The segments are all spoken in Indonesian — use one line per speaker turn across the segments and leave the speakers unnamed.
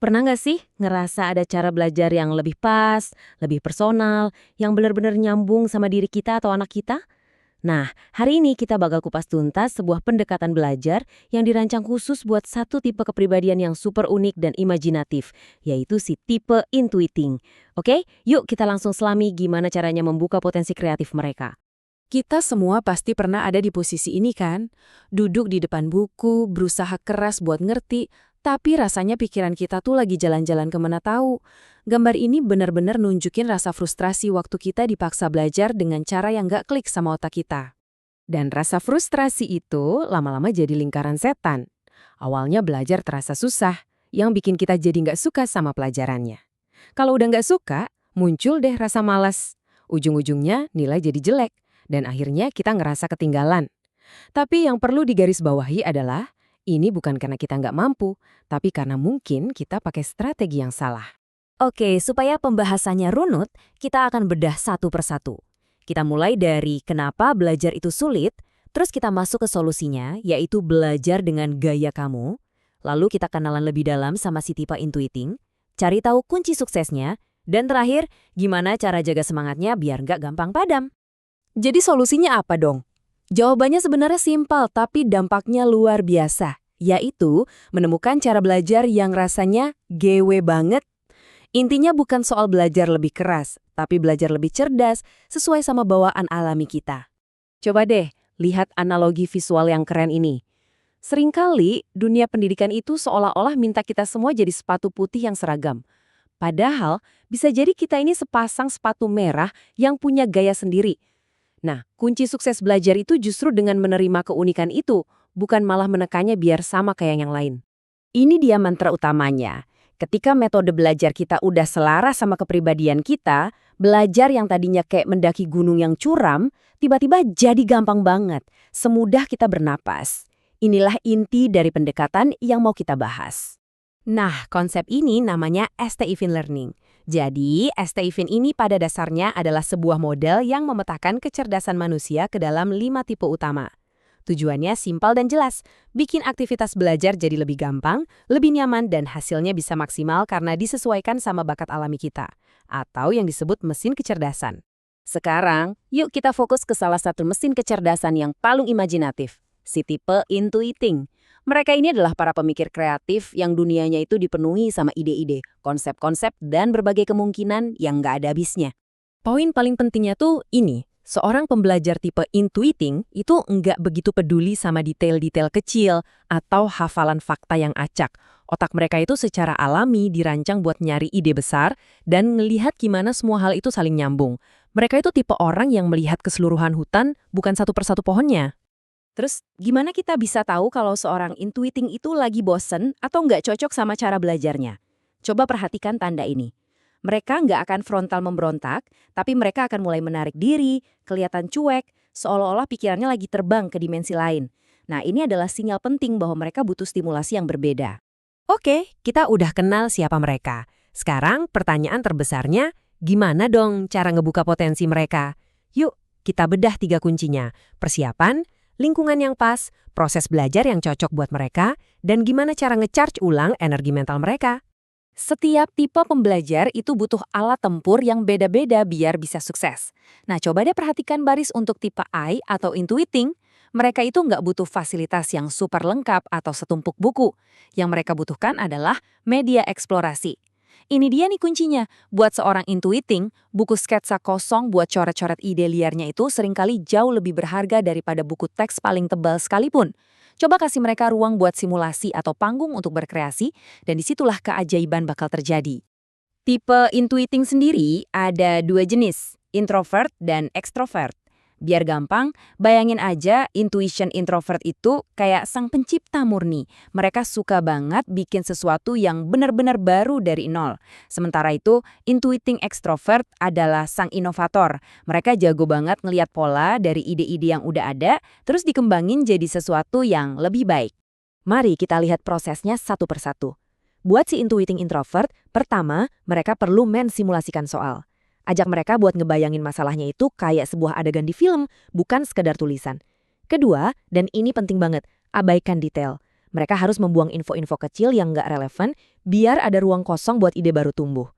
Pernah nggak sih ngerasa ada cara belajar yang lebih pas, lebih personal, yang benar-benar nyambung sama diri kita atau anak kita? Nah, hari ini kita bakal kupas tuntas sebuah pendekatan belajar yang dirancang khusus buat satu tipe kepribadian yang super unik dan imajinatif, yaitu si tipe intuiting. Oke, yuk kita langsung selami gimana caranya membuka potensi kreatif mereka.
Kita semua pasti pernah ada di posisi ini kan? Duduk di depan buku, berusaha keras buat ngerti, tapi rasanya pikiran kita tuh lagi jalan-jalan kemana tahu. Gambar ini benar-benar nunjukin rasa frustrasi waktu kita dipaksa belajar dengan cara yang nggak klik sama otak kita. Dan rasa frustrasi itu lama-lama jadi lingkaran setan. Awalnya belajar terasa susah, yang bikin kita jadi nggak suka sama pelajarannya. Kalau udah nggak suka, muncul deh rasa malas. Ujung-ujungnya nilai jadi jelek. Dan akhirnya kita ngerasa ketinggalan. Tapi yang perlu digarisbawahi adalah, ini bukan karena kita nggak mampu, tapi karena mungkin kita pakai strategi yang salah.
Oke, supaya pembahasannya runut, kita akan bedah satu persatu. Kita mulai dari kenapa belajar itu sulit, terus kita masuk ke solusinya, yaitu belajar dengan gaya kamu. Lalu kita kenalan lebih dalam sama si tipe intuiting, cari tahu kunci suksesnya, dan terakhir, gimana cara jaga semangatnya biar nggak gampang padam.
Jadi solusinya apa dong? Jawabannya sebenarnya simpel tapi dampaknya luar biasa, yaitu menemukan cara belajar yang rasanya GW banget. Intinya bukan soal belajar lebih keras, tapi belajar lebih cerdas sesuai sama bawaan alami kita. Coba deh, lihat analogi visual yang keren ini. Seringkali dunia pendidikan itu seolah-olah minta kita semua jadi sepatu putih yang seragam. Padahal bisa jadi kita ini sepasang sepatu merah yang punya gaya sendiri. Nah, kunci sukses belajar itu justru dengan menerima keunikan itu, bukan malah menekannya biar sama kayak yang lain. Ini dia mantra utamanya. Ketika metode belajar kita udah selaras sama kepribadian kita, belajar yang tadinya kayak mendaki gunung yang curam, tiba-tiba jadi gampang banget, semudah kita bernapas. Inilah inti dari pendekatan yang mau kita bahas. Nah, konsep ini namanya ST-Event Learning. Jadi, ST-Event ini pada dasarnya adalah sebuah model yang memetakan kecerdasan manusia ke dalam 5 tipe utama. Tujuannya simpel dan jelas, bikin aktivitas belajar jadi lebih gampang, lebih nyaman, dan hasilnya bisa maksimal karena disesuaikan sama bakat alami kita, atau yang disebut mesin kecerdasan. Sekarang, yuk kita fokus ke salah satu mesin kecerdasan yang paling imajinatif, si tipe intuiting. Mereka ini adalah para pemikir kreatif yang dunianya itu dipenuhi sama ide-ide, konsep-konsep, dan berbagai kemungkinan yang nggak ada habisnya. Poin paling pentingnya tuh ini, seorang pembelajar tipe intuiting itu nggak begitu peduli sama detail-detail kecil atau hafalan fakta yang acak. Otak mereka itu secara alami dirancang buat nyari ide besar dan ngelihat gimana semua hal itu saling nyambung. Mereka itu tipe orang yang melihat keseluruhan hutan, bukan satu persatu pohonnya. Terus, gimana kita bisa tahu kalau seorang intuiting itu lagi bosen atau nggak cocok sama cara belajarnya? Coba perhatikan tanda ini. Mereka nggak akan frontal memberontak, tapi mereka akan mulai menarik diri, kelihatan cuek, seolah-olah pikirannya lagi terbang ke dimensi lain. Nah, ini adalah sinyal penting bahwa mereka butuh stimulasi yang berbeda. Oke, kita udah kenal siapa mereka. Sekarang, pertanyaan terbesarnya, gimana dong cara ngebuka potensi mereka? Yuk, kita bedah 3 kuncinya. Persiapan, lingkungan yang pas, proses belajar yang cocok buat mereka, dan gimana cara nge-charge ulang energi mental mereka. Setiap tipe pembelajar itu butuh alat tempur yang beda-beda biar bisa sukses. Nah, coba deh perhatikan baris untuk tipe I atau intuiting. Mereka itu nggak butuh fasilitas yang super lengkap atau setumpuk buku. Yang mereka butuhkan adalah media eksplorasi. Ini dia nih kuncinya. Buat seorang intuiting, buku sketsa kosong buat coret-coret ide liarnya itu seringkali jauh lebih berharga daripada buku teks paling tebal sekalipun. Coba kasih mereka ruang buat simulasi atau panggung untuk berkreasi, dan disitulah keajaiban bakal terjadi. Tipe intuiting sendiri ada 2 jenis, introvert dan extrovert. Biar gampang, bayangin aja intuition introvert itu kayak sang pencipta murni. Mereka suka banget bikin sesuatu yang benar-benar baru dari nol. Sementara itu, intuiting extrovert adalah sang inovator. Mereka jago banget ngeliat pola dari ide-ide yang udah ada, terus dikembangin jadi sesuatu yang lebih baik. Mari kita lihat prosesnya satu persatu. Buat si intuiting introvert, pertama, mereka perlu mensimulasikan soal. Ajak mereka buat ngebayangin masalahnya itu kayak sebuah adegan di film, bukan sekedar tulisan. Kedua, dan ini penting banget, abaikan detail. Mereka harus membuang info-info kecil yang nggak relevan biar ada ruang kosong buat ide baru tumbuh.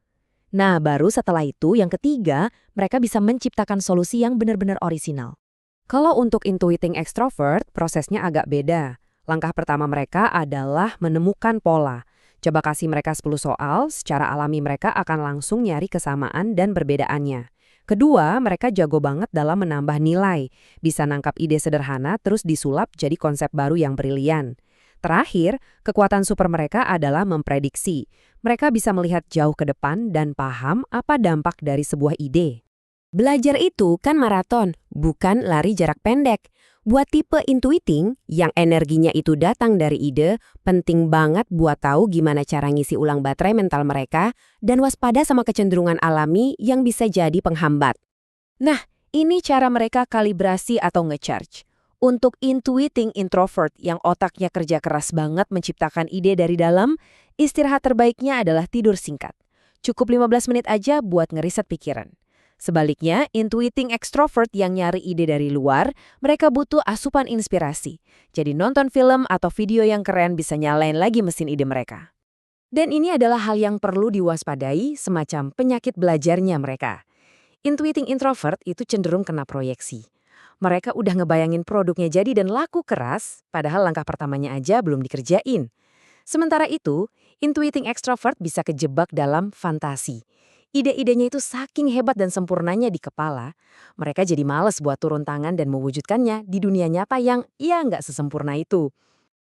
Nah, baru setelah itu yang ketiga, mereka bisa menciptakan solusi yang benar-benar orisinal. Kalau untuk intuiting extrovert, prosesnya agak beda. Langkah pertama mereka adalah menemukan pola. Coba kasih mereka 10 soal, secara alami mereka akan langsung nyari kesamaan dan perbedaannya. Kedua, mereka jago banget dalam menambah nilai. Bisa nangkap ide sederhana terus disulap jadi konsep baru yang brilian. Terakhir, kekuatan super mereka adalah memprediksi. Mereka bisa melihat jauh ke depan dan paham apa dampak dari sebuah ide. Belajar itu kan maraton, bukan lari jarak pendek. Buat tipe intuiting, yang energinya itu datang dari ide, penting banget buat tahu gimana cara ngisi ulang baterai mental mereka dan waspada sama kecenderungan alami yang bisa jadi penghambat. Nah, ini cara mereka kalibrasi atau nge-charge. Untuk intuiting introvert yang otaknya kerja keras banget menciptakan ide dari dalam, istirahat terbaiknya adalah tidur singkat. Cukup 15 menit aja buat ngeriset pikiran. Sebaliknya, intuiting extrovert yang nyari ide dari luar, mereka butuh asupan inspirasi. Jadi nonton film atau video yang keren bisa nyalain lagi mesin ide mereka. Dan ini adalah hal yang perlu diwaspadai, semacam penyakit belajarnya mereka. Intuiting introvert itu cenderung kena proyeksi. Mereka udah ngebayangin produknya jadi dan laku keras, padahal langkah pertamanya aja belum dikerjain. Sementara itu, intuiting extrovert bisa kejebak dalam fantasi. Ide-idenya itu saking hebat dan sempurnanya di kepala, mereka jadi males buat turun tangan dan mewujudkannya di dunia nyata yang nggak sesempurna itu.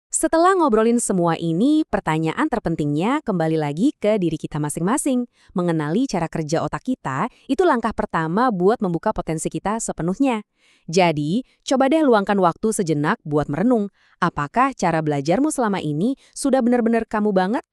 Setelah ngobrolin semua ini, pertanyaan terpentingnya kembali lagi ke diri kita masing-masing. Mengenali cara kerja otak kita, itu langkah pertama buat membuka potensi kita sepenuhnya. Jadi, coba deh luangkan waktu sejenak buat merenung. Apakah cara belajarmu selama ini sudah benar-benar kamu banget?